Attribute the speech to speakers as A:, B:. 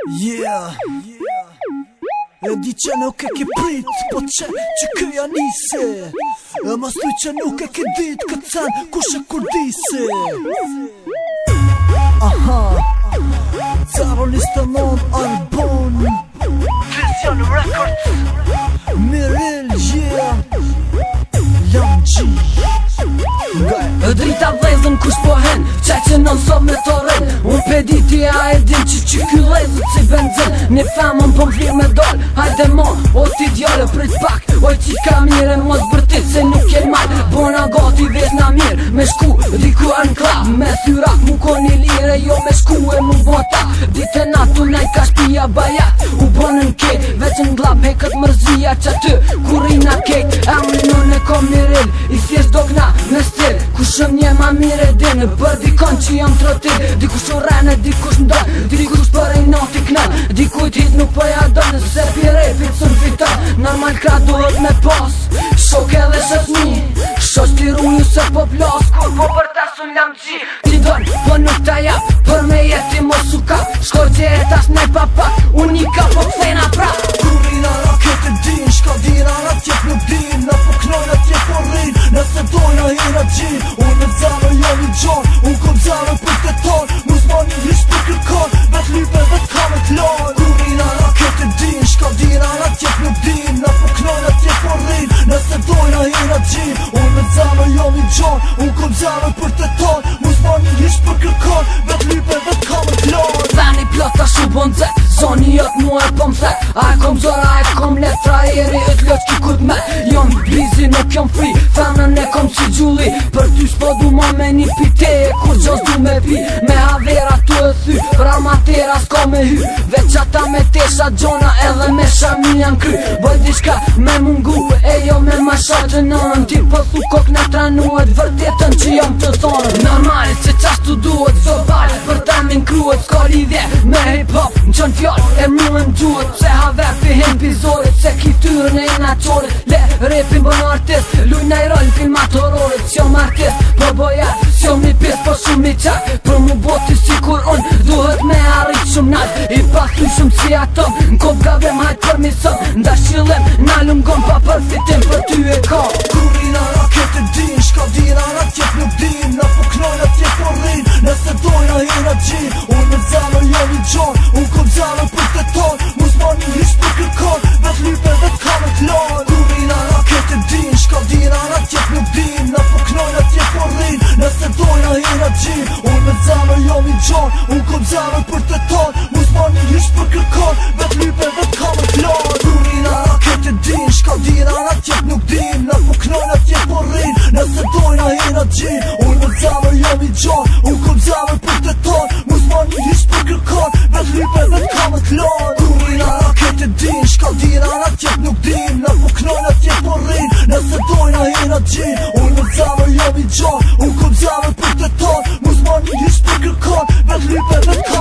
A: Yeah. E di që nuk e ke prit, po që këja nise. E mas tu që nuk e ke dit, këtë sen kush e kur dise. Aha, Zaro Listamon Arbon Vision Records Miril, yeah Lamgji
B: E drita vlezën kush po hen, qaj që nën sot me të rrën. Unë pediti a e din që ky lezët si benzin. Një femën po m'flir me doll, hajde mo, o ti djallë prit pak. Oj qika mire mos bërtit se nuk jel mal. Bona gati vesh na mirë, me shku diku në klab. Me thyrak mu koni lire, jo me shku e mu bota. Dite natu nej ka shpia bajat, u bonën kejt. Veç në glab heket mërzia që ty, kurina kejt. Emrin e kom Miril, i thjesht dogna me stil. Kushëm një ma mire din, për dikon që jam trotil. Dikush në rene, dikush në dojnë, dikush për e nati knën. Dikujt hit nuk për ja dojnë, se pi repit sën fiton. Normal kra duhet me pas, shok edhe shësni. Shoq t'i ruju se po plas, kur po për ta sun Lamgji. Ti dojnë, po nuk ta jap, për me jeti mos u ka. Shkoj që e tash nej papak, unika po kthena prap.
A: Kurina raket e din, shka dira na tjep nuk din. Na po knojna tjep po rrin, nëse dojna hina gjin. Unë në zame jam i gjon, unë kom zame për të ton. Mus ma një hish për kërkon, vet lipe vet ka me klon. Kurina raket e din, shka dira na tjep nuk din. Na po knojna tjep po rrin, nëse dojna hina gjin. Unë në zame jam i gjon, unë kom zame për të ton. Mus ma një hish për kërkon, vet lipe vet ka me klon.
B: Veni plota shu bon zet, zoni jët mu e pëm thet. A e kom zora, a e kom letra, eri e t'lot ki kut me. Jom busy, nuk jom free, femën e kom si gjulli. Për ty s'po du ma me një pite, kur gjos du me pi. Me havera tu e thy, pra matera s'ko me hy. Veç ata me tesha gjona edhe me shami janë kry. Boj diçka me mungu, e jo me ma shatë nën. Ti po thu kok në tranuet, vërtetën që jom të thonë. Normal, që qashtu duhet, so bale, për ta min kruet. S'ko lidhje me hip-hop, në qën fjall, e mu e m'gjuhet. Se haver pi hin pizorit, se ki tyrën e jena qorit. Le repin bën artist, luj na i roll filmat hororit. S'jom artist, po bojat, s'jom një pis, po shumë i qak. Për mu boti si kur unë, duhet me arrit shumë nalt. I paslu shumë si atom, n'kop gavem hajt për mison. Nda shillim, na lungon pa përfitim, për ty e ka.
A: Kurina raket e din, shka dira na tjep nuk din. Na po knojna tjep po rrin, nëse dojna hina gjin. Unë në zame jam i gjon, unë kom zame për të ton. Mus ma një hish për kërkon, vet lipe vet ka me klon. Kurina raket e din, shka dira na tjep nuk din. Na po knojna tjep po rrin, nëse dojna hina gjin. Unë në zame jam i gjon, unë kom zame për të ton. Mus ma një hish për kërkon, vet lipe vet ka me klon. Kurina raket e din, shka dira na tjep nuk din. Na po knojna tjep po rrin, nëse dojna hina gjin. Unë në zame jam i gjon, unë kom zame për të ton. Mus ma një hish për kërkon, vet lipe vet ka me klon. Kurina raket e din, shka dira na tjep nuk din. Na po knojna tjep po rrin, nëse dojna hina gjin. Unë në zame jam i gjon, unë kom zame për të ton. Mus ma një hish për kërkon, vet lipe vet ka